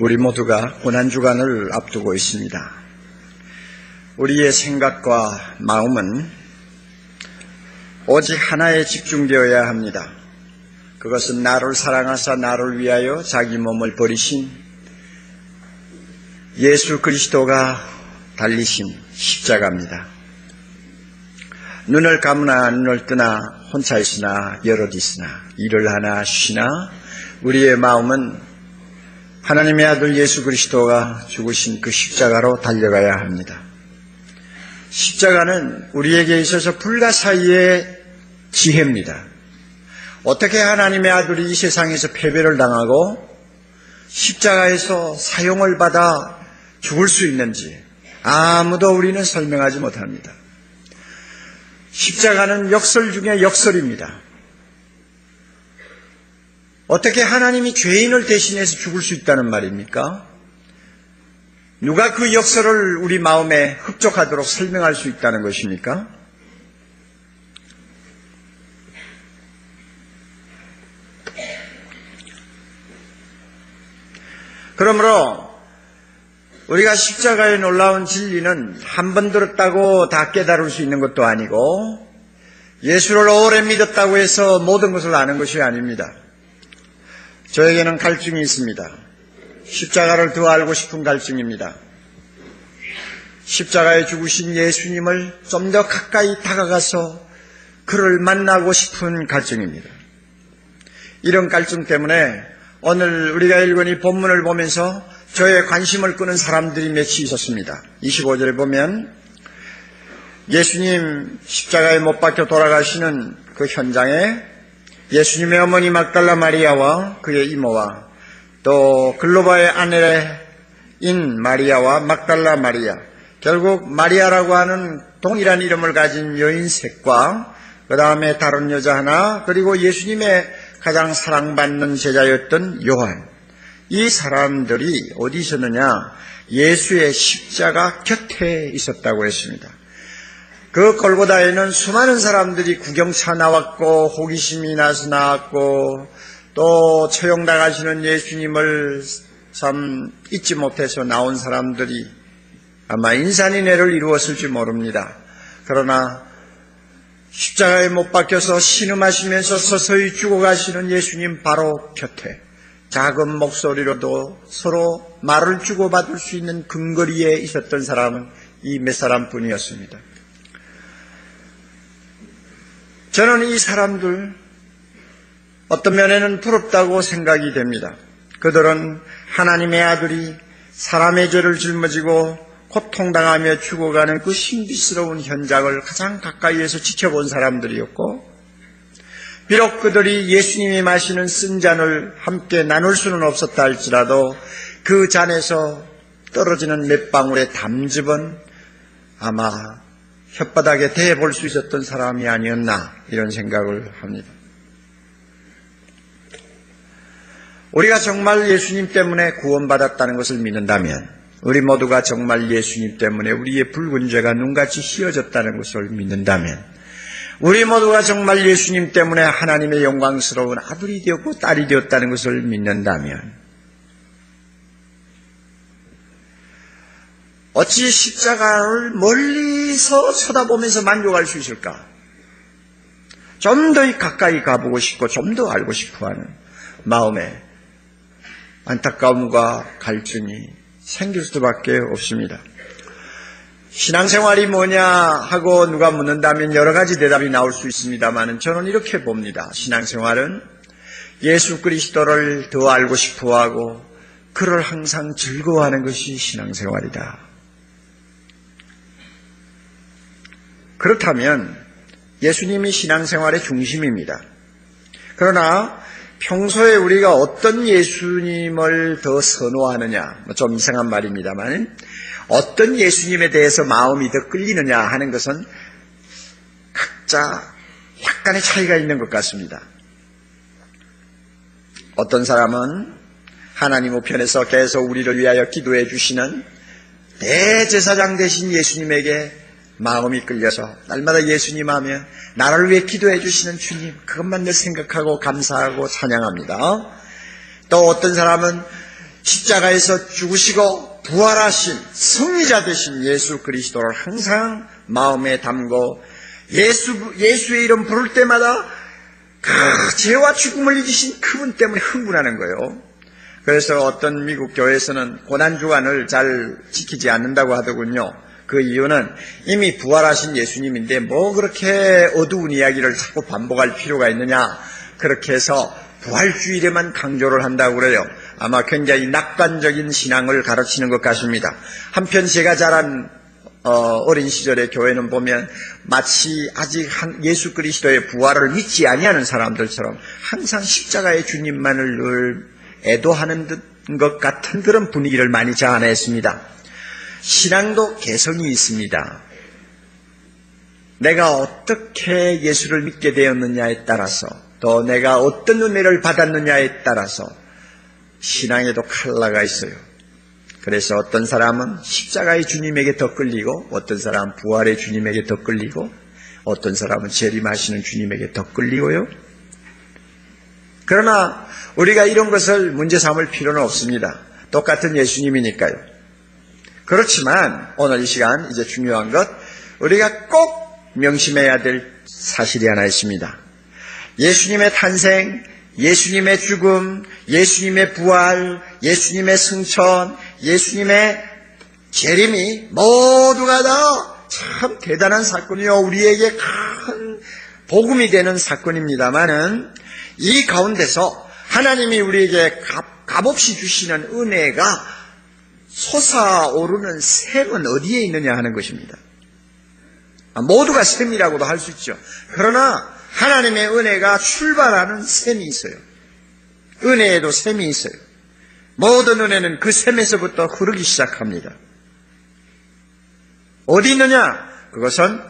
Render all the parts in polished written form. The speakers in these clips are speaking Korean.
우리 모두가 고난주간을 앞두고 있습니다. 우리의 생각과 마음은 오직 하나에 집중되어야 합니다. 그것은 나를 사랑하사 나를 위하여 자기 몸을 버리신 예수 그리스도가 달리신 십자가입니다. 눈을 감으나 눈을 뜨나 혼자 있으나 여럿 있으나 일을 하나 쉬나 우리의 마음은 하나님의 아들 예수 그리스도가 죽으신 그 십자가로 달려가야 합니다. 십자가는 우리에게 있어서 불가사의의 지혜입니다. 어떻게 하나님의 아들이 이 세상에서 패배를 당하고 십자가에서 사용을 받아 죽을 수 있는지 아무도 우리는 설명하지 못합니다. 십자가는 역설 중에 역설입니다. 어떻게 하나님이 죄인을 대신해서 죽을 수 있다는 말입니까? 누가 그 역설을 우리 마음에 흡족하도록 설명할 수 있다는 것입니까? 그러므로 우리가 십자가의 놀라운 진리는 한 번 들었다고 다 깨달을 수 있는 것도 아니고 예수를 오래 믿었다고 해서 모든 것을 아는 것이 아닙니다. 저에게는 갈증이 있습니다. 십자가를 더 알고 싶은 갈증입니다. 십자가에 죽으신 예수님을 좀 더 가까이 다가가서 그를 만나고 싶은 갈증입니다. 이런 갈증 때문에 오늘 우리가 읽은 이 본문을 보면서 저의 관심을 끄는 사람들이 몇이 있었습니다. 25절에 보면 예수님 십자가에 못 박혀 돌아가시는 그 현장에 예수님의 어머니 막달라 마리아와 그의 이모와 또 글로바의 아내인 마리아와 막달라 마리아, 결국 마리아라고 하는 동일한 이름을 가진 여인 셋과 그 다음에 다른 여자 하나, 그리고 예수님의 가장 사랑받는 제자였던 요한, 이 사람들이 어디 있었느냐? 예수의 십자가 곁에 있었다고 했습니다. 그 골고다에는 수많은 사람들이 구경차 나왔고 호기심이 나서 나왔고 또 처형당하시는 예수님을 참 잊지 못해서 나온 사람들이 아마 인산인해를 이루었을지 모릅니다. 그러나 십자가에 못 박혀서 신음하시면서 서서히 죽어가시는 예수님 바로 곁에 작은 목소리로도 서로 말을 주고받을 수 있는 근거리에 있었던 사람은 이 몇 사람뿐이었습니다. 저는 이 사람들 어떤 면에는 부럽다고 생각이 됩니다. 그들은 하나님의 아들이 사람의 죄를 짊어지고 고통당하며 죽어가는 그 신비스러운 현장을 가장 가까이에서 지켜본 사람들이었고, 비록 그들이 예수님이 마시는 쓴 잔을 함께 나눌 수는 없었다 할지라도 그 잔에서 떨어지는 몇 방울의 담즙은 아마 혓바닥에 대볼 수 있었던 사람이 아니었나 이런 생각을 합니다. 우리가 정말 예수님 때문에 구원받았다는 것을 믿는다면, 우리 모두가 정말 예수님 때문에 우리의 붉은 죄가 눈같이 휘어졌다는 것을 믿는다면, 우리 모두가 정말 예수님 때문에 하나님의 영광스러운 아들이 되었고 딸이 되었다는 것을 믿는다면 어찌 십자가를 멀리서 쳐다보면서 만족할 수 있을까? 좀 더 가까이 가보고 싶고 좀 더 알고 싶어하는 마음에 안타까움과 갈증이 생길 수밖에 없습니다. 신앙생활이 뭐냐 하고 누가 묻는다면 여러 가지 대답이 나올 수 있습니다만 저는 이렇게 봅니다. 신앙생활은 예수 그리스도를 더 알고 싶어하고 그를 항상 즐거워하는 것이 신앙생활이다. 그렇다면 예수님이 신앙생활의 중심입니다. 그러나 평소에 우리가 어떤 예수님을 더 선호하느냐, 좀 이상한 말입니다만 어떤 예수님에 대해서 마음이 더 끌리느냐 하는 것은 각자 약간의 차이가 있는 것 같습니다. 어떤 사람은 하나님 우편에서 계속 우리를 위하여 기도해 주시는 대제사장 되신 예수님에게 마음이 끌려서 날마다 예수님 하면 나를 위해 기도해 주시는 주님, 그것만 늘 생각하고 감사하고 찬양합니다. 또 어떤 사람은 십자가에서 죽으시고 부활하신 승리자 되신 예수 그리스도를 항상 마음에 담고 예수의 이름 부를 때마다 그 죄와 죽음을 이기신 그분 때문에 흥분하는 거예요. 그래서 어떤 미국 교회에서는 고난주간을 잘 지키지 않는다고 하더군요. 그 이유는 이미 부활하신 예수님인데 뭐 그렇게 어두운 이야기를 자꾸 반복할 필요가 있느냐, 그렇게 해서 부활주일에만 강조를 한다고 그래요. 아마 굉장히 낙관적인 신앙을 가르치는 것 같습니다. 한편 제가 자란 어린 시절의 교회는 보면 마치 아직 예수 그리스도의 부활을 믿지 아니하는 사람들처럼 항상 십자가의 주님만을 늘 애도하는 것 같은 그런 분위기를 많이 자아냈습니다. 신앙도 개성이 있습니다. 내가 어떻게 예수를 믿게 되었느냐에 따라서, 또 내가 어떤 은혜를 받았느냐에 따라서 신앙에도 컬러가 있어요. 그래서 어떤 사람은 십자가의 주님에게 더 끌리고, 어떤 사람은 부활의 주님에게 더 끌리고, 어떤 사람은 재림하시는 주님에게 더 끌리고요. 그러나 우리가 이런 것을 문제 삼을 필요는 없습니다. 똑같은 예수님이니까요. 그렇지만 오늘 이 시간 이제 중요한 것, 우리가 꼭 명심해야 될 사실이 하나 있습니다. 예수님의 탄생, 예수님의 죽음, 예수님의 부활, 예수님의 승천, 예수님의 재림이 모두가 다 참 대단한 사건이요, 우리에게 큰 복음이 되는 사건입니다마는 이 가운데서 하나님이 우리에게 값없이 주시는 은혜가 솟아오르는 샘은 어디에 있느냐 하는 것입니다. 모두가 샘이라고도 할 수 있죠. 그러나 하나님의 은혜가 출발하는 샘이 있어요. 은혜에도 샘이 있어요. 모든 은혜는 그 샘에서부터 흐르기 시작합니다. 어디 있느냐? 그것은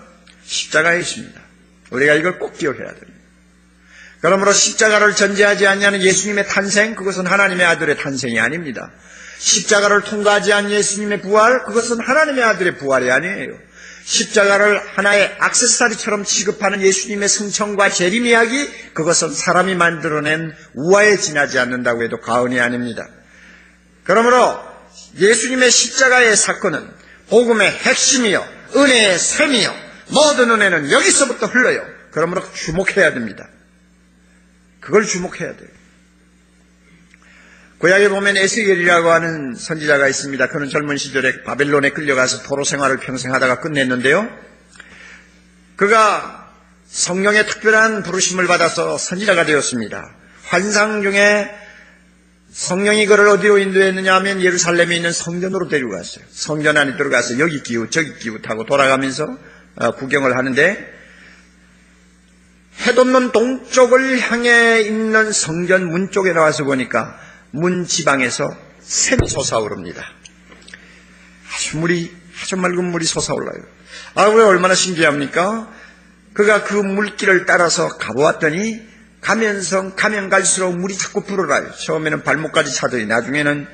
십자가에 있습니다. 우리가 이걸 꼭 기억해야 됩니다. 그러므로 십자가를 전제하지 않냐는 예수님의 탄생, 그것은 하나님의 아들의 탄생이 아닙니다. 십자가를 통과하지 않은 예수님의 부활, 그것은 하나님의 아들의 부활이 아니에요. 십자가를 하나의 액세서리처럼 취급하는 예수님의 승천과 재림 이야기, 그것은 사람이 만들어낸 우화에 지나지 않는다고 해도 과언이 아닙니다. 그러므로 예수님의 십자가의 사건은 복음의 핵심이요, 은혜의 샘이요, 모든 은혜는 여기서부터 흘러요. 그러므로 주목해야 됩니다. 그걸 주목해야 돼요. 구약에 보면 에스겔이라고 하는 선지자가 있습니다. 그는 젊은 시절에 바벨론에 끌려가서 포로 생활을 평생 하다가 끝냈는데요. 그가 성령의 특별한 부르심을 받아서 선지자가 되었습니다. 환상 중에 성령이 그를 어디로 인도했느냐 하면 예루살렘에 있는 성전으로 데려갔어요. 성전 안에 들어가서 여기 기웃 저기 기웃하고 돌아가면서 구경을 하는데, 해돋는 동쪽을 향해 있는 성전 문 쪽에 나와서 보니까 문 지방에서 샘이 솟아오릅니다. 아주 맑은 물이 솟아올라요. 왜 얼마나 신기합니까? 그가 그 물길을 따라서 가보았더니 가면 갈수록 물이 자꾸 불어나요. 처음에는 발목까지 차더니 나중에는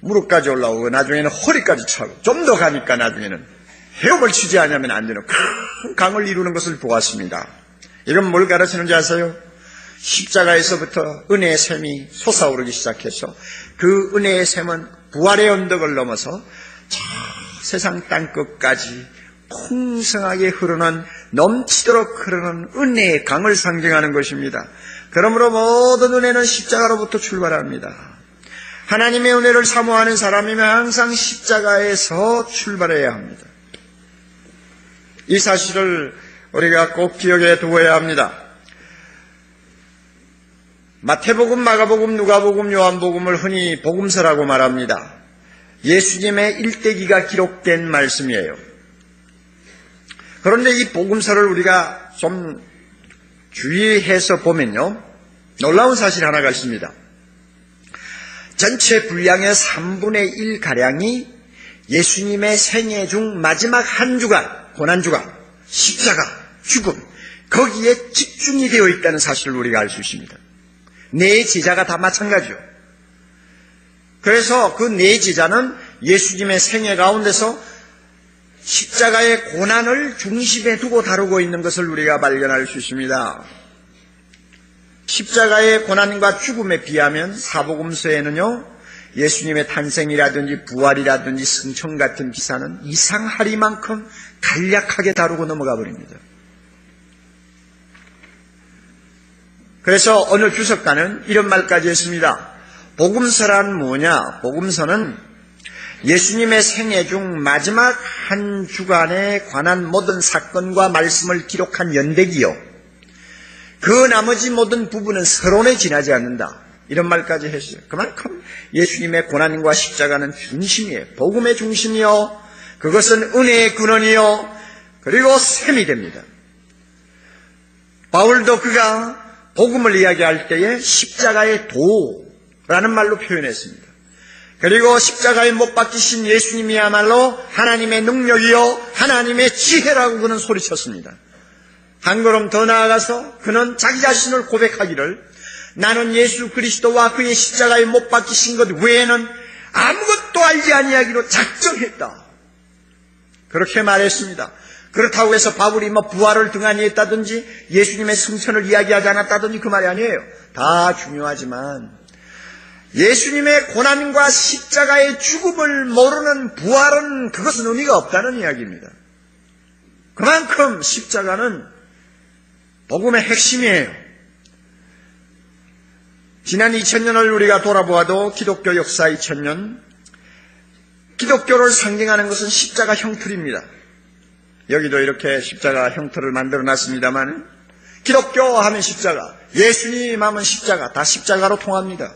무릎까지 올라오고 나중에는 허리까지 차고, 좀 더 가니까 나중에는 헤엄을 치지 않으면 안 되는 큰 강을 이루는 것을 보았습니다. 이건 뭘 가르치는지 아세요? 십자가에서부터 은혜의 샘이 솟아오르기 시작해서 그 은혜의 샘은 부활의 언덕을 넘어서 저 세상 땅끝까지 풍성하게 흐르는, 넘치도록 흐르는 은혜의 강을 상징하는 것입니다. 그러므로 모든 은혜는 십자가로부터 출발합니다. 하나님의 은혜를 사모하는 사람이면 항상 십자가에서 출발해야 합니다. 이 사실을 우리가 꼭 기억해 두어야 합니다. 마태복음, 마가복음, 누가복음, 요한복음을 흔히 복음서라고 말합니다. 예수님의 일대기가 기록된 말씀이에요. 그런데 이 복음서를 우리가 좀 주의해서 보면요, 놀라운 사실 하나가 있습니다. 전체 분량의 3분의 1가량이 예수님의 생애 중 마지막 한 주간, 고난주간, 십자가, 죽음, 거기에 집중이 되어 있다는 사실을 우리가 알 수 있습니다. 네 제자가 다 마찬가지요. 그래서 그 네 제자는 예수님의 생애 가운데서 십자가의 고난을 중심에 두고 다루고 있는 것을 우리가 발견할 수 있습니다. 십자가의 고난과 죽음에 비하면 사복음서에는요, 예수님의 탄생이라든지 부활이라든지 승천 같은 기사는 이상하리만큼 간략하게 다루고 넘어가 버립니다. 그래서 어느 주석가는 이런 말까지 했습니다. 복음서란 뭐냐? 복음서는 예수님의 생애 중 마지막 한 주간에 관한 모든 사건과 말씀을 기록한 연대기요, 그 나머지 모든 부분은 서론에 지나지 않는다, 이런 말까지 했어요. 그만큼 예수님의 고난과 십자가는 중심이에요. 복음의 중심이요, 그것은 은혜의 근원이요, 그리고 셈이 됩니다. 바울도 그가 복음을 이야기할 때에 십자가의 도라는 말로 표현했습니다. 그리고 십자가에 못 박히신 예수님이야말로 하나님의 능력이요 하나님의 지혜라고 그는 소리쳤습니다. 한 걸음 더 나아가서 그는 자기 자신을 고백하기를, 나는 예수 그리스도와 그의 십자가에 못 박히신 것 외에는 아무것도 알지 아니하기로 작정했다, 그렇게 말했습니다. 그렇다고 해서 바울이 부활을 등한히 했다든지 예수님의 승천을 이야기하지 않았다든지 그 말이 아니에요. 다 중요하지만 예수님의 고난과 십자가의 죽음을 모르는 부활은, 그것은 의미가 없다는 이야기입니다. 그만큼 십자가는 복음의 핵심이에요. 지난 2000년을 우리가 돌아보아도 기독교 역사 2000년, 기독교를 상징하는 것은 십자가 형틀입니다. 여기도 이렇게 십자가 형틀을 만들어 놨습니다만, 기독교 하면 십자가, 예수님 하면 십자가, 다 십자가로 통합니다.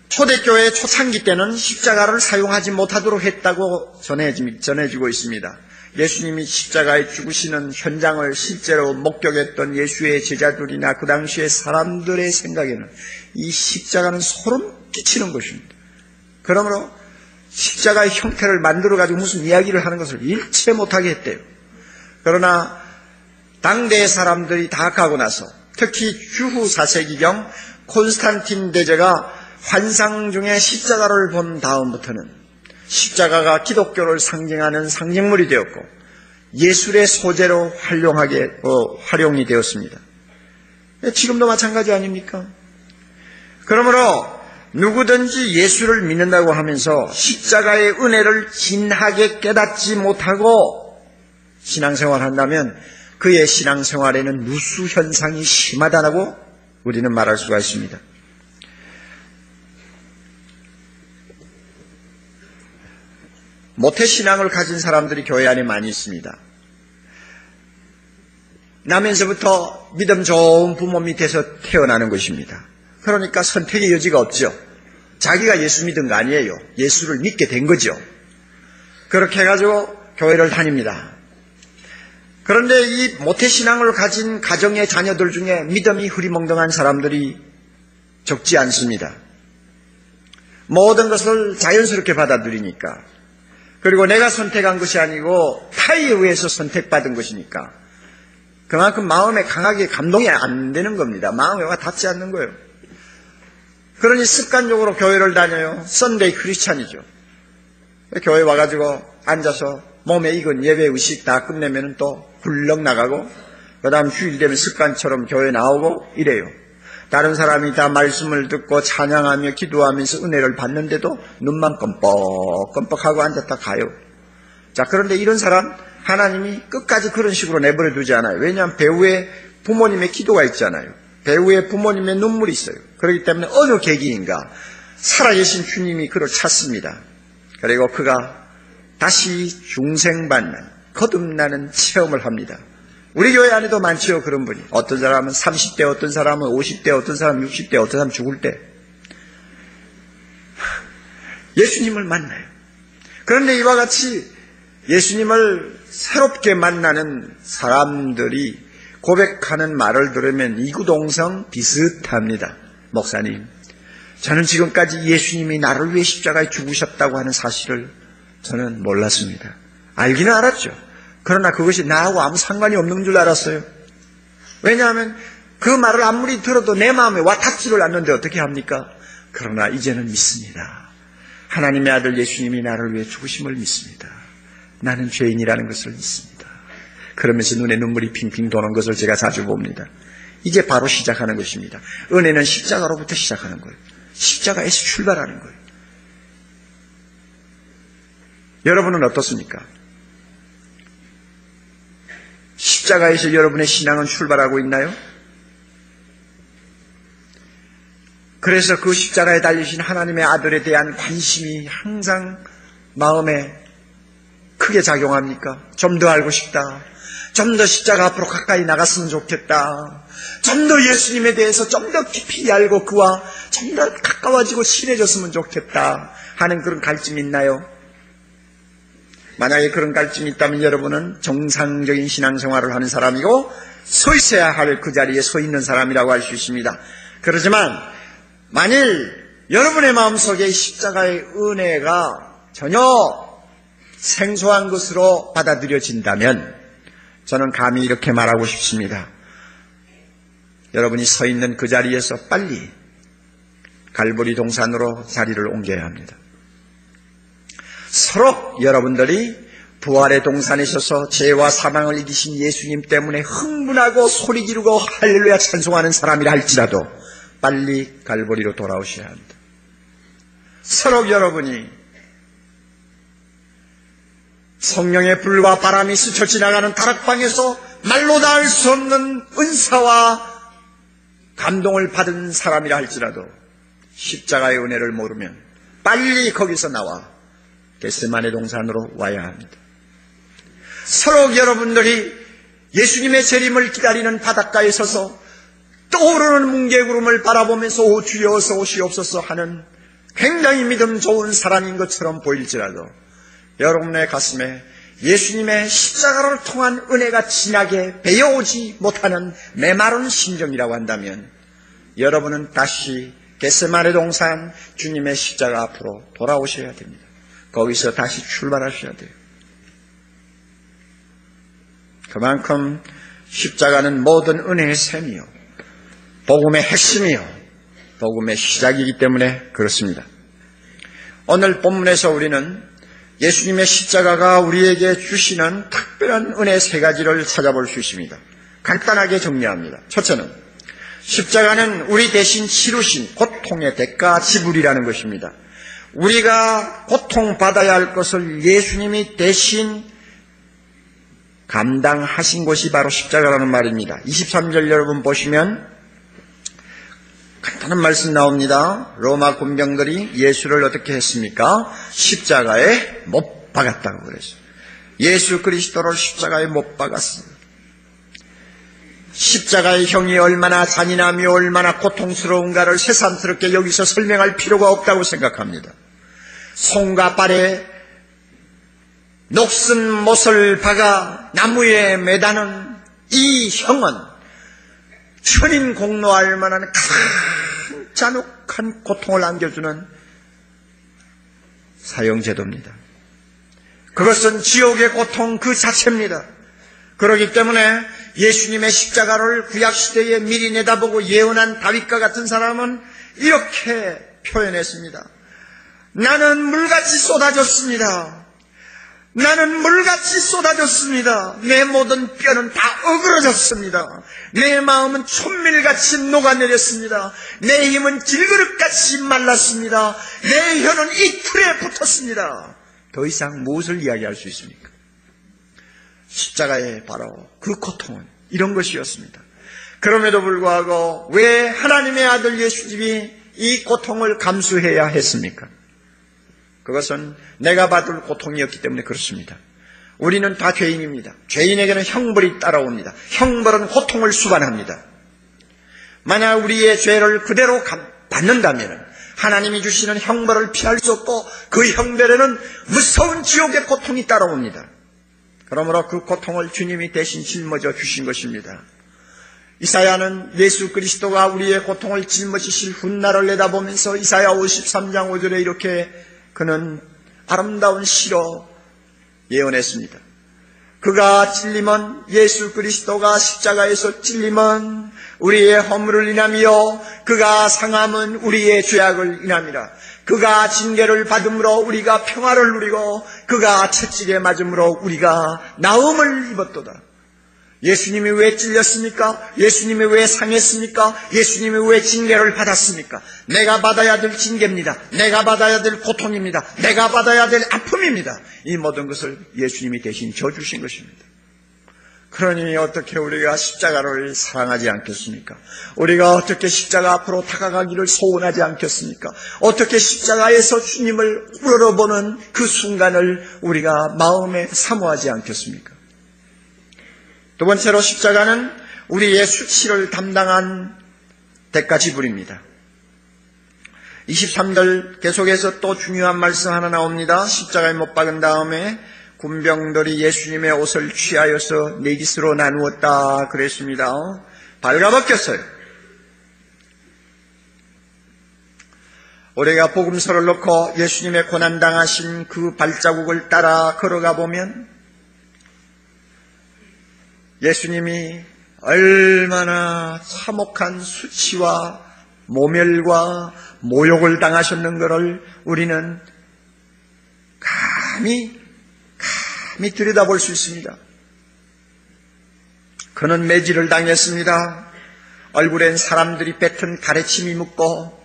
초대교회 초창기 때는 십자가를 사용하지 못하도록 했다고 전해지고 있습니다. 예수님이 십자가에 죽으시는 현장을 실제로 목격했던 예수의 제자들이나 그 당시의 사람들의 생각에는 이 십자가는 소름 끼치는 것입니다. 그러므로 십자가의 형태를 만들어가지고 무슨 이야기를 하는 것을 일체 못하게 했대요. 그러나 당대의 사람들이 다 가고 나서, 특히 주후 4세기경 콘스탄틴 대제가 환상 중에 십자가를 본 다음부터는 십자가가 기독교를 상징하는 상징물이 되었고 예술의 소재로 활용이 되었습니다. 지금도 마찬가지 아닙니까? 그러므로 누구든지 예수를 믿는다고 하면서 십자가의 은혜를 진하게 깨닫지 못하고 신앙생활을 한다면 그의 신앙생활에는 누수 현상이 심하다고 우리는 말할 수가 있습니다. 모태신앙을 가진 사람들이 교회 안에 많이 있습니다. 나면서부터 믿음 좋은 부모 밑에서 태어나는 것입니다. 그러니까 선택의 여지가 없죠. 자기가 예수 믿은 거 아니에요. 예수를 믿게 된 거죠. 그렇게 해가지고 교회를 다닙니다. 그런데 이 모태신앙을 가진 가정의 자녀들 중에 믿음이 흐리멍덩한 사람들이 적지 않습니다. 모든 것을 자연스럽게 받아들이니까, 그리고 내가 선택한 것이 아니고 타의에 의해서 선택받은 것이니까 그만큼 마음에 강하게 감동이 안 되는 겁니다. 마음에 와 닿지 않는 거예요. 그러니 습관적으로 교회를 다녀요. 썬데이 크리스찬이죠. 교회 와가지고 앉아서 몸에 익은 예배 의식 다 끝내면 또 훌렁 나가고, 그 다음 주일 되면 습관처럼 교회 나오고 이래요. 다른 사람이 다 말씀을 듣고 찬양하며 기도하면서 은혜를 받는데도 눈만 껌뻑껌뻑하고 앉았다 가요. 자, 그런데 이런 사람 하나님이 끝까지 그런 식으로 내버려 두지 않아요. 왜냐하면 배우의 부모님의 기도가 있잖아요. 배우의 부모님의 눈물이 있어요. 그렇기 때문에 어느 계기인가 살아계신 주님이 그를 찾습니다. 그리고 그가 다시 중생받는 거듭나는 체험을 합니다. 우리 교회 안에도 많지요, 그런 분이. 어떤 사람은 30대, 어떤 사람은 50대, 어떤 사람은 60대, 어떤 사람은 죽을 때 예수님을 만나요. 그런데 이와 같이 예수님을 새롭게 만나는 사람들이 고백하는 말을 들으면 이구동성 비슷합니다. 목사님, 저는 지금까지 예수님이 나를 위해 십자가에 죽으셨다고 하는 사실을 저는 몰랐습니다. 알기는 알았죠. 그러나 그것이 나하고 아무 상관이 없는 줄 알았어요. 왜냐하면 그 말을 아무리 들어도 내 마음에 와닿지를 않는데 어떻게 합니까? 그러나 이제는 믿습니다. 하나님의 아들 예수님이 나를 위해 죽으심을 믿습니다. 나는 죄인이라는 것을 믿습니다. 그러면서 눈에 눈물이 핑핑 도는 것을 제가 자주 봅니다. 이게 바로 시작하는 것입니다. 은혜는 십자가로부터 시작하는 거예요. 십자가에서 출발하는 거예요. 여러분은 어떻습니까? 십자가에서 여러분의 신앙은 출발하고 있나요? 그래서 그 십자가에 달리신 하나님의 아들에 대한 관심이 항상 마음에 크게 작용합니까? 좀 더 알고 싶다. 좀 더 십자가 앞으로 가까이 나갔으면 좋겠다. 좀 더 예수님에 대해서 좀 더 깊이 알고 그와 좀 더 가까워지고 친해졌으면 좋겠다 하는 그런 갈증이 있나요? 만약에 그런 갈증이 있다면 여러분은 정상적인 신앙생활을 하는 사람이고 서 있어야 할 그 자리에 서 있는 사람이라고 할 수 있습니다. 그렇지만 만일 여러분의 마음속에 십자가의 은혜가 전혀 생소한 것으로 받아들여진다면 저는 감히 이렇게 말하고 싶습니다. 여러분이 서 있는 그 자리에서 빨리 갈보리 동산으로 자리를 옮겨야 합니다. 서로 여러분들이 부활의 동산에 서서 죄와 사망을 이기신 예수님 때문에 흥분하고 소리 지르고 할렐루야 찬송하는 사람이라 할지라도 빨리 갈보리로 돌아오셔야 합니다. 서로 여러분이 성령의 불과 바람이 스쳐 지나가는 다락방에서 말로 다 할 수 없는 은사와 감동을 받은 사람이라 할지라도 십자가의 은혜를 모르면 빨리 거기서 나와 겟세마네 동산으로 와야 합니다. 서로 여러분들이 예수님의 재림을 기다리는 바닷가에 서서 떠오르는 뭉게구름을 바라보면서 오 주여 어서 오시옵소서 하는 굉장히 믿음 좋은 사람인 것처럼 보일지라도 여러분의 가슴에 예수님의 십자가를 통한 은혜가 진하게 배어오지 못하는 메마른 심정이라고 한다면 여러분은 다시 겟세마네 동산 주님의 십자가 앞으로 돌아오셔야 됩니다. 거기서 다시 출발하셔야 돼요. 그만큼 십자가는 모든 은혜의 셈이요 복음의 핵심이요 복음의 시작이기 때문에 그렇습니다. 오늘 본문에서 우리는 예수님의 십자가가 우리에게 주시는 특별한 은혜 세 가지를 찾아볼 수 있습니다. 간단하게 정리합니다. 첫째는 십자가는 우리 대신 치르신 고통의 대가 지불이라는 것입니다. 우리가 고통받아야 할 것을 예수님이 대신 감당하신 것이 바로 십자가라는 말입니다. 23절 여러분 보시면 간단한 말씀 나옵니다. 로마 군병들이 예수를 어떻게 했습니까? 십자가에 못 박았다고 그랬어요. 예수 그리스도를 십자가에 못 박았어요. 십자가의 형이 얼마나 잔인하며 얼마나 고통스러운가를 새삼스럽게 여기서 설명할 필요가 없다고 생각합니다. 손과 발에 녹슨 못을 박아 나무에 매다는 이 형은 천인 공로할 만한 큰 잔혹한 고통을 안겨주는 사형제도입니다. 그것은 지옥의 고통 그 자체입니다. 그렇기 때문에 예수님의 십자가를 구약시대에 미리 내다보고 예언한 다윗과 같은 사람은 이렇게 표현했습니다. 나는 물같이 쏟아졌습니다. 나는 물같이 쏟아졌습니다. 내 모든 뼈는 다 어그러졌습니다. 내 마음은 촛밀같이 녹아내렸습니다. 내 힘은 질그릇같이 말랐습니다. 내 혀는 이 틀에 붙었습니다. 더 이상 무엇을 이야기할 수 있습니까? 십자가의 바로 그 고통은 이런 것이었습니다. 그럼에도 불구하고 왜 하나님의 아들 예수님이 이 고통을 감수해야 했습니까? 그것은 내가 받을 고통이었기 때문에 그렇습니다. 우리는 다 죄인입니다. 죄인에게는 형벌이 따라옵니다. 형벌은 고통을 수반합니다. 만약 우리의 죄를 그대로 받는다면 하나님이 주시는 형벌을 피할 수 없고 그 형벌에는 무서운 지옥의 고통이 따라옵니다. 그러므로 그 고통을 주님이 대신 짊어져 주신 것입니다. 이사야는 예수 그리스도가 우리의 고통을 짊어지실 훗날을 내다보면서 이사야 53장 5절에 이렇게 그는 아름다운 시로 예언했습니다. 그가 찔림은 예수 그리스도가 십자가에서 찔림은 우리의 허물을 인하며 그가 상함은 우리의 죄악을 인함이라. 그가 징계를 받음으로 우리가 평화를 누리고 그가 채찍에 맞음으로 우리가 나음을 입었도다. 예수님이 왜 찔렸습니까? 예수님이 왜 상했습니까? 예수님이 왜 징계를 받았습니까? 내가 받아야 될 징계입니다. 내가 받아야 될 고통입니다. 내가 받아야 될 아픔입니다. 이 모든 것을 예수님이 대신 져주신 것입니다. 그러니 어떻게 우리가 십자가를 사랑하지 않겠습니까? 우리가 어떻게 십자가 앞으로 다가가기를 소원하지 않겠습니까? 어떻게 십자가에서 주님을 우러러보는 그 순간을 우리가 마음에 사모하지 않겠습니까? 두 번째로 십자가는 우리의 수치를 담당한 대가 지불입니다. 23절 계속해서 또 중요한 말씀 하나 나옵니다. 십자가에 못 박은 다음에 군병들이 예수님의 옷을 취하여서 네 깃으로 나누었다 그랬습니다. 발가벗겼어요. 우리가 복음서를 놓고 예수님의 고난당하신 그 발자국을 따라 걸어가 보면 예수님이 얼마나 참혹한 수치와 모멸과 모욕을 당하셨는 것을 우리는 감히 들여다볼 수 있습니다. 그는 매질을 당했습니다. 얼굴엔 사람들이 뱉은 가래침이 묻고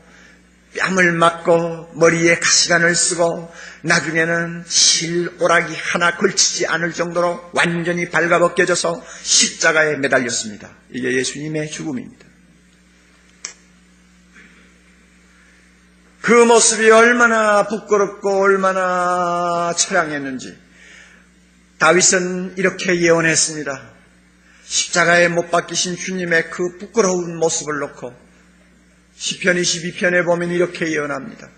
뺨을 맞고 머리에 가시관을 쓰고 나중에는 실오락이 하나 걸치지 않을 정도로 완전히 발가벗겨져서 십자가에 매달렸습니다. 이게 예수님의 죽음입니다. 그 모습이 얼마나 부끄럽고 얼마나 처량했는지 다윗은 이렇게 예언했습니다. 십자가에 못 박히신 주님의 그 부끄러운 모습을 놓고 시편 22편에 보면 이렇게 예언합니다.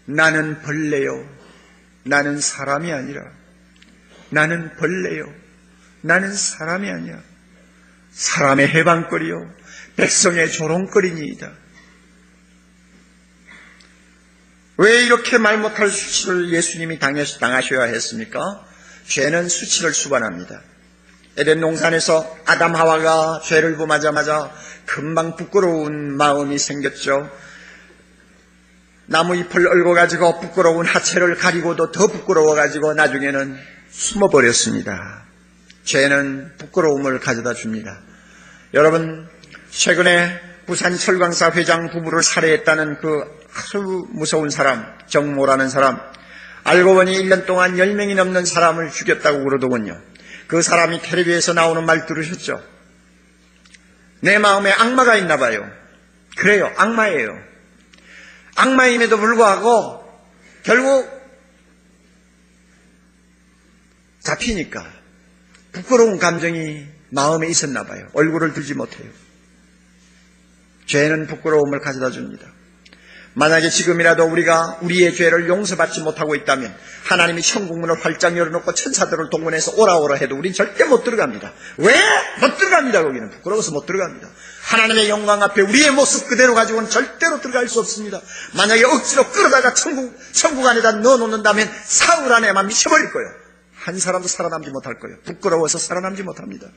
나는 벌레요, 나는 사람이 아니라. 나는 벌레요, 나는 사람이 아니야. 사람의 해방거리요, 백성의 조롱거리니이다. 왜 이렇게 말 못할 수치를 예수님이 당하셔야 했습니까? 죄는 수치를 수반합니다. 에덴 동산에서 아담 하와가 죄를 범하자마자 금방 부끄러운 마음이 생겼죠. 나무 잎을 얼고 가지고 부끄러운 하체를 가리고도 더 부끄러워 가지고 나중에는 숨어버렸습니다. 죄는 부끄러움을 가져다 줍니다. 여러분, 최근에 부산 철강사 회장 부부를 살해했다는 그 아주 무서운 사람, 정모라는 사람, 알고 보니 1년 동안 10명이 넘는 사람을 죽였다고 그러더군요. 그 사람이 텔레비에서 나오는 말 들으셨죠? 내 마음에 악마가 있나 봐요. 그래요, 악마예요. 악마임에도 불구하고 결국 잡히니까 부끄러운 감정이 마음에 있었나 봐요. 얼굴을 들지 못해요. 죄는 부끄러움을 가져다 줍니다. 만약에 지금이라도 우리가 우리의 죄를 용서받지 못하고 있다면 하나님이 천국문을 활짝 열어놓고 천사들을 동원해서 오라 해도 우린 절대 못 들어갑니다. 왜? 못 들어갑니다. 거기는 부끄러워서 못 들어갑니다. 하나님의 영광 앞에 우리의 모습 그대로 가지고는 절대로 들어갈 수 없습니다. 만약에 억지로 끌어다가 천국 안에다 넣어놓는다면 사흘 안에만 미쳐버릴 거예요. 한 사람도 살아남지 못할 거예요. 부끄러워서 살아남지 못합니다.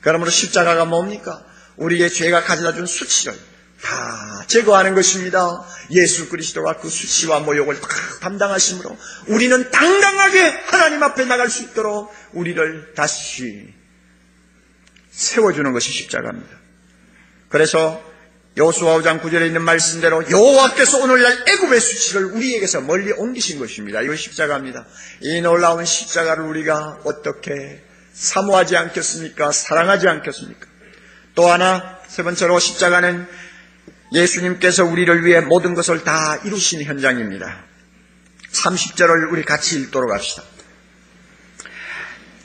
그러므로 십자가가 뭡니까? 우리의 죄가 가져다준 수치를 다 제거하는 것입니다. 예수 그리스도가 그 수치와 모욕을 다 담당하심으로 우리는 당당하게 하나님 앞에 나갈 수 있도록 우리를 다시 세워주는 것이 십자가입니다. 그래서 여호수아 5장 9절에 있는 말씀대로 여호와께서 오늘날 애굽의 수치를 우리에게서 멀리 옮기신 것입니다. 이거 십자가입니다. 이 놀라운 십자가를 우리가 어떻게 사모하지 않겠습니까? 사랑하지 않겠습니까? 또 하나, 세 번째로 십자가는 예수님께서 우리를 위해 모든 것을 다 이루신 현장입니다. 30절을 우리 같이 읽도록 합시다.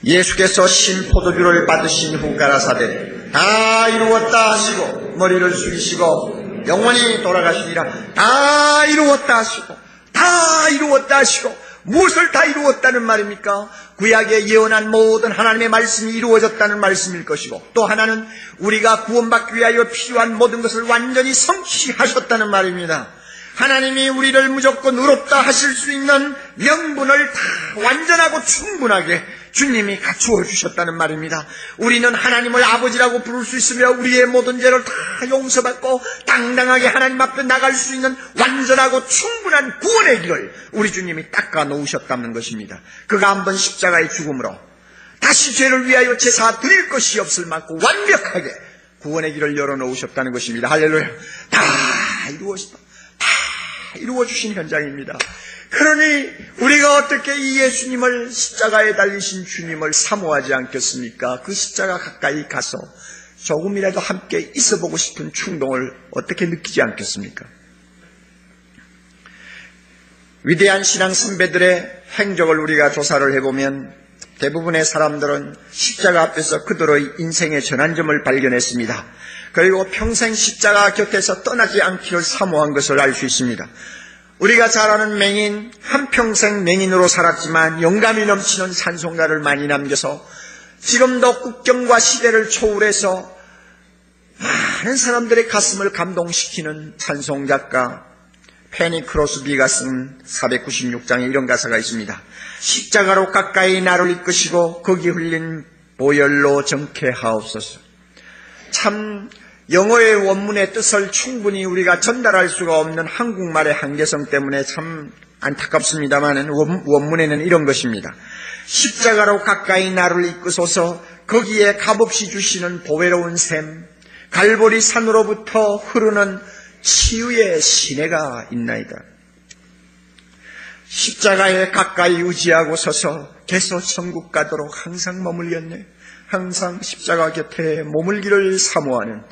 예수께서 신포도주를 받으신 후 가라사대 다 이루었다 하시고 머리를 숙이시고 영원히 돌아가시니라. 다 이루었다 하시고 다 이루었다 하시고 무엇을 다 이루었다는 말입니까? 구약에 예언한 모든 하나님의 말씀이 이루어졌다는 말씀일 것이고 또 하나는 우리가 구원받기 위하여 필요한 모든 것을 완전히 성취하셨다는 말입니다. 하나님이 우리를 무조건 의롭다 하실 수 있는 명분을 다 완전하고 충분하게 주님이 갖추어 주셨다는 말입니다. 우리는 하나님을 아버지라고 부를 수 있으며 우리의 모든 죄를 다 용서받고 당당하게 하나님 앞에 나갈 수 있는 완전하고 충분한 구원의 길을 우리 주님이 닦아 놓으셨다는 것입니다. 그가 한번 십자가의 죽음으로 다시 죄를 위하여 제사 드릴 것이 없을 만큼 완벽하게 구원의 길을 열어놓으셨다는 것입니다. 할렐루야. 다 이루어주신 현장입니다. 그러니 우리가 어떻게 이 예수님을, 십자가에 달리신 주님을 사모하지 않겠습니까? 그 십자가 가까이 가서 조금이라도 함께 있어보고 싶은 충동을 어떻게 느끼지 않겠습니까? 위대한 신앙 선배들의 행적을 우리가 조사를 해보면 대부분의 사람들은 십자가 앞에서 그들의 인생의 전환점을 발견했습니다. 그리고 평생 십자가 곁에서 떠나지 않기를 사모한 것을 알 수 있습니다. 우리가 잘 아는 맹인, 한평생 맹인으로 살았지만 영감이 넘치는 찬송가를 많이 남겨서 지금도 국경과 시대를 초월해서 많은 사람들의 가슴을 감동시키는 찬송작가 페니 크로스비가 쓴 496장에 이런 가사가 있습니다. 십자가로 가까이 나를 이끄시고 거기 흘린 보혈로 정케하옵소서. 참 영어의 원문의 뜻을 충분히 우리가 전달할 수가 없는 한국말의 한계성 때문에 참 안타깝습니다만 원문에는 이런 것입니다. 십자가로 가까이 나를 이끄소서. 거기에 값없이 주시는 보배로운 샘, 갈보리 산으로부터 흐르는 치유의 시내가 있나이다. 십자가에 가까이 의지하고 서서 계속 천국 가도록 항상 머물겠네. 항상 십자가 곁에 머물기를 사모하는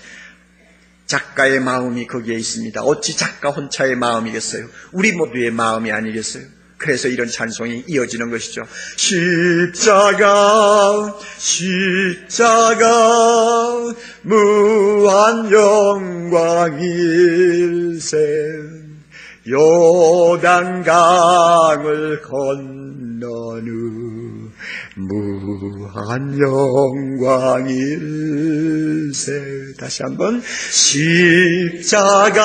작가의 마음이 거기에 있습니다. 어찌 작가 혼자의 마음이겠어요? 우리 모두의 마음이 아니겠어요? 그래서 이런 찬송이 이어지는 것이죠. 십자가 무한 영광일세. 요단강을 건넌 후 무한 영광일세. 다시 한번. 십자가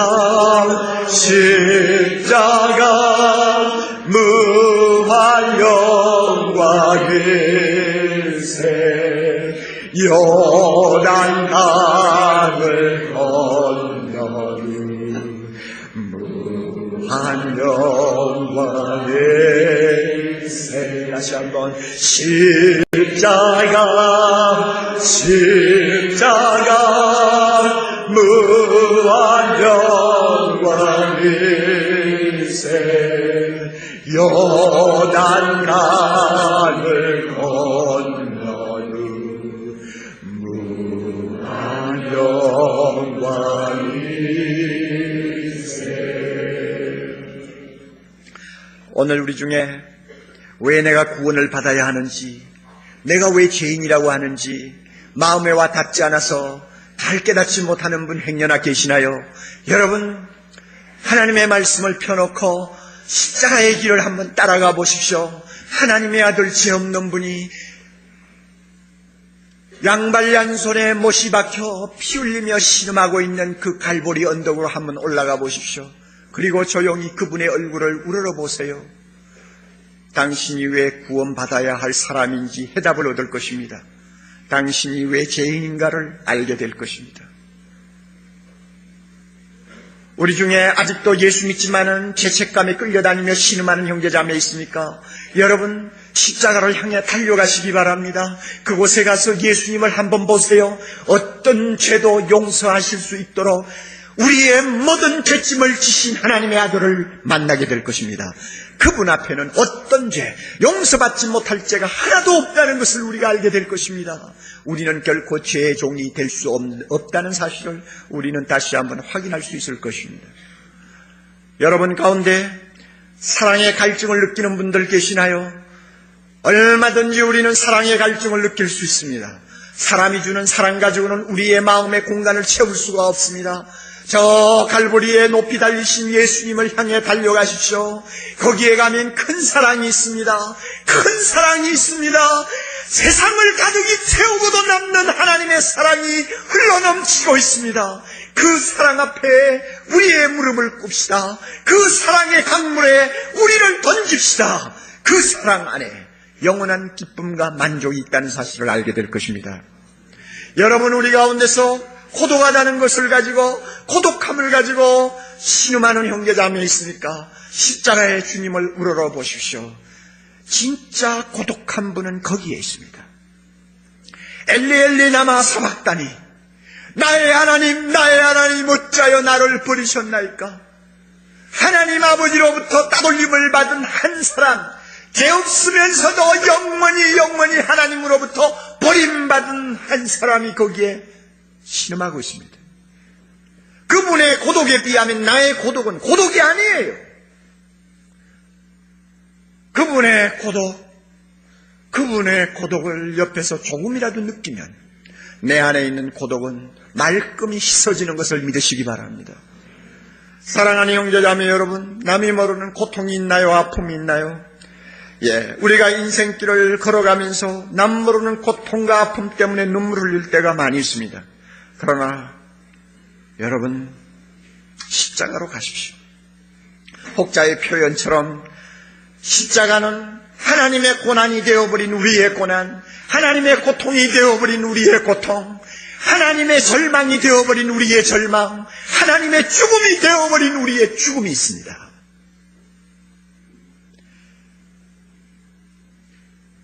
무한 영광일세. 요단강을 건넌 무한 영광일세. 다시 한번. 십자가 무한 영광일세. 요단강을 건넌 후 무한 영광일세. 오늘 우리 중에 왜 내가 구원을 받아야 하는지, 내가 왜 죄인이라고 하는지 마음에 와 닿지 않아서 잘 깨닫지 못하는 분 행여나 계시나요? 여러분, 하나님의 말씀을 펴놓고 십자가의 길을 한번 따라가 보십시오. 하나님의 아들 죄 없는 분이 양발 양손에 못이 박혀 피 흘리며 신음하고 있는 그 갈보리 언덕으로 한번 올라가 보십시오. 그리고 조용히 그분의 얼굴을 우러러보세요. 당신이 왜 구원받아야 할 사람인지 해답을 얻을 것입니다. 당신이 왜 죄인인가를 알게 될 것입니다. 우리 중에 아직도 예수 믿지만은 죄책감에 끌려다니며 신음하는 형제자매 있습니까? 여러분, 십자가를 향해 달려가시기 바랍니다. 그곳에 가서 예수님을 한번 보세요. 어떤 죄도 용서하실 수 있도록 우리의 모든 죄짐을 지신 하나님의 아들을 만나게 될 것입니다. 그분 앞에는 어떤 죄, 용서받지 못할 죄가 하나도 없다는 것을 우리가 알게 될 것입니다. 우리는 결코 죄의 종이 될 수 없다는 사실을 우리는 다시 한번 확인할 수 있을 것입니다. 여러분 가운데 사랑의 갈증을 느끼는 분들 계시나요? 얼마든지 우리는 사랑의 갈증을 느낄 수 있습니다. 사람이 주는 사랑 가지고는 우리의 마음의 공간을 채울 수가 없습니다. 저 갈보리에 높이 달리신 예수님을 향해 달려가십시오. 거기에 가면 큰 사랑이 있습니다. 큰 사랑이 있습니다. 세상을 가득히 채우고도 남는 하나님의 사랑이 흘러넘치고 있습니다. 그 사랑 앞에 우리의 무릎을 꿇읍시다. 그 사랑의 강물에 우리를 던집시다. 그 사랑 안에 영원한 기쁨과 만족이 있다는 사실을 알게 될 것입니다. 여러분, 우리 가운데서 고독하다는 것을 가지고, 고독함을 가지고 신음하는 형제자매 있습니까? 십자가의 주님을 우러러 보십시오. 진짜 고독한 분은 거기에 있습니다. 엘리 엘리 라마 사박다니, 나의 하나님 어찌하여 나를 버리셨나이까? 하나님 아버지로부터 따돌림을 받은 한 사람, 죄 없으면서도 영원히 하나님으로부터 버림받은 한 사람이 거기에 신음하고 있습니다. 그분의 고독에 비하면 나의 고독은 고독이 아니에요. 그분의 고독을 옆에서 조금이라도 느끼면 내 안에 있는 고독은 말끔히 씻어지는 것을 믿으시기 바랍니다. 사랑하는 형제자매 여러분, 남이 모르는 고통이 있나요? 아픔이 있나요? 우리가 인생길을 걸어가면서 남 모르는 고통과 아픔 때문에 눈물을 흘릴 때가 많이 있습니다. 그러나 여러분, 십자가로 가십시오. 혹자의 표현처럼 십자가는 하나님의 고난이 되어버린 우리의 고난, 하나님의 고통이 되어버린 우리의 고통, 하나님의 절망이 되어버린 우리의 절망, 하나님의 죽음이 되어버린 우리의 죽음이 있습니다.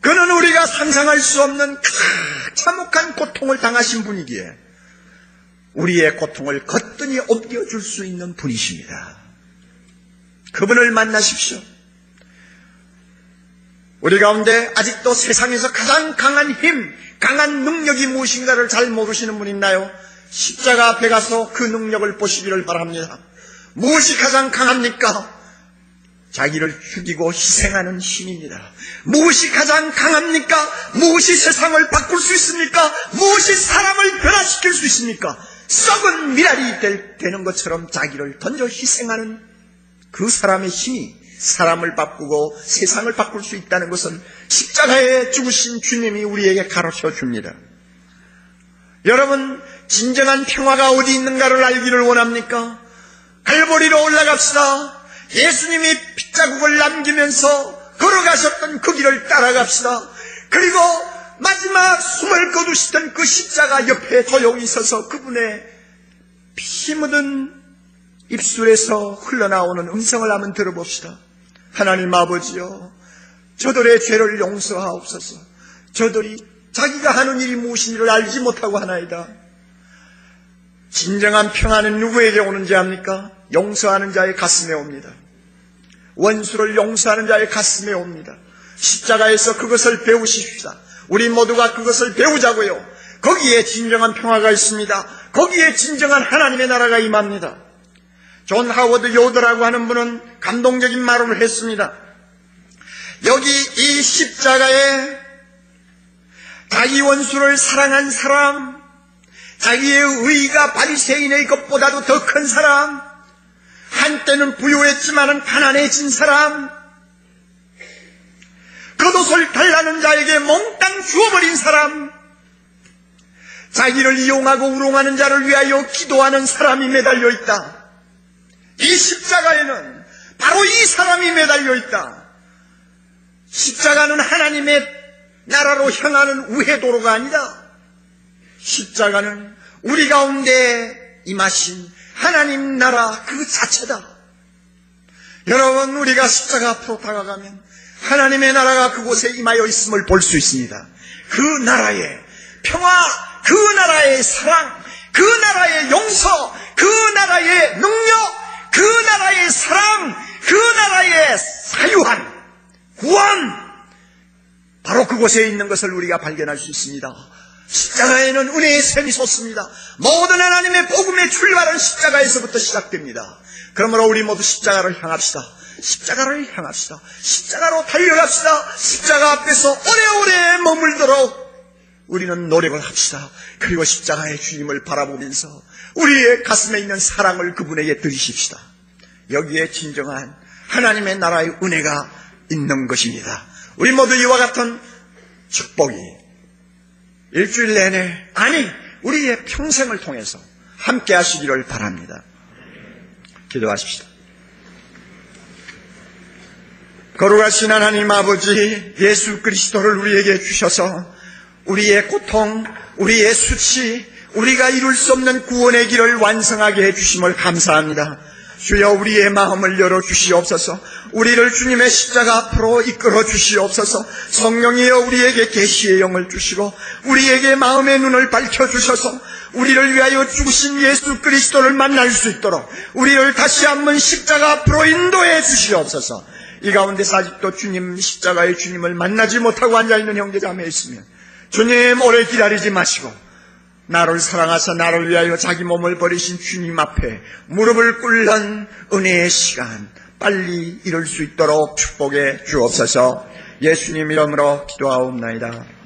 그는 우리가 상상할 수 없는 참혹한 고통을 당하신 분이기에 우리의 고통을 거뜬히 옮겨줄 수 있는 분이십니다. 그분을 만나십시오. 우리 가운데 아직도 세상에서 가장 강한 힘, 강한 능력이 무엇인가를 잘 모르시는 분 있나요? 십자가 앞에 가서 그 능력을 보시기를 바랍니다. 무엇이 가장 강합니까? 자기를 죽이고 희생하는 힘입니다. 무엇이 가장 강합니까? 무엇이 세상을 바꿀 수 있습니까? 무엇이 사람을 변화시킬 수 있습니까? 썩은 미랄이 되는 것처럼 자기를 던져 희생하는 그 사람의 힘이 사람을 바꾸고 세상을 바꿀 수 있다는 것은 십자가에 죽으신 주님이 우리에게 가르쳐 줍니다. 여러분, 진정한 평화가 어디 있는가를 알기를 원합니까? 갈보리로 올라갑시다. 예수님이 핏자국을 남기면서 걸어가셨던 그 길을 따라갑시다. 그리고 마지막 숨을 거두시던 그 십자가 옆에 조용히 서서 그분의 피 묻은 입술에서 흘러나오는 음성을 한번 들어봅시다. 하나님 아버지여, 저들의 죄를 용서하옵소서. 저들이 자기가 하는 일이 무엇인지를 알지 못하고 하나이다. 진정한 평안은 누구에게 오는지 압니까? 용서하는 자의 가슴에 옵니다. 원수를 용서하는 자의 가슴에 옵니다. 십자가에서 그것을 배우십시다. 우리 모두가 그것을 배우자고요. 거기에 진정한 평화가 있습니다. 거기에 진정한 하나님의 나라가 임합니다. 존 하워드 요더라고 하는 분은 감동적인 말을 했습니다. 여기 이 십자가에 자기 원수를 사랑한 사람, 자기의 의가 바리새인의 것보다도 더 큰 사람, 한때는 부유했지만은 가난해진 사람, 겉옷을 달라는 자에게 몽땅 주어버린 사람, 자기를 이용하고 우롱하는 자를 위하여 기도하는 사람이 매달려 있다. 이 십자가에는 바로 이 사람이 매달려 있다. 십자가는 하나님의 나라로 향하는 우회도로가 아니다. 십자가는 우리 가운데 임하신 하나님 나라 그 자체다. 여러분, 우리가 십자가 앞으로 다가가면 하나님의 나라가 그곳에 임하여 있음을 볼 수 있습니다. 그 나라의 평화, 그 나라의 사랑, 그 나라의 용서, 그 나라의 능력, 그 나라의 사랑, 그 나라의 사유한 구원, 바로 그곳에 있는 것을 우리가 발견할 수 있습니다. 십자가에는 은혜의 샘이 솟습니다. 모든 하나님의 복음의 출발은 십자가에서부터 시작됩니다. 그러므로 우리 모두 십자가를 향합시다. 십자가를 향합시다. 십자가로 달려갑시다. 십자가 앞에서 오래오래 머물도록 우리는 노력을 합시다. 그리고 십자가의 주님을 바라보면서 우리의 가슴에 있는 사랑을 그분에게 드리십시다. 여기에 진정한 하나님의 나라의 은혜가 있는 것입니다. 우리 모두 이와 같은 축복이 일주일 내내, 아니 우리의 평생을 통해서 함께 하시기를 바랍니다. 기도하십시다. 거룩하신 하나님 아버지, 예수 그리스도를 우리에게 주셔서 우리의 고통, 우리의 수치, 우리가 이룰 수 없는 구원의 길을 완성하게 해주심을 감사합니다. 주여 우리의 마음을 열어주시옵소서. 우리를 주님의 십자가 앞으로 이끌어 주시옵소서. 성령이여 우리에게 계시의 영을 주시고 우리에게 마음의 눈을 밝혀주셔서 우리를 위하여 죽으신 예수 그리스도를 만날 수 있도록 우리를 다시 한번 십자가 앞으로 인도해 주시옵소서. 이 가운데서 아직도 주님 십자가의 주님을 만나지 못하고 앉아있는 형제자매 있으면 주님 오래 기다리지 마시고 나를 사랑하사 나를 위하여 자기 몸을 버리신 주님 앞에 무릎을 꿇는 은혜의 시간 빨리 이룰 수 있도록 축복해 주옵소서. 예수님 이름으로 기도하옵나이다.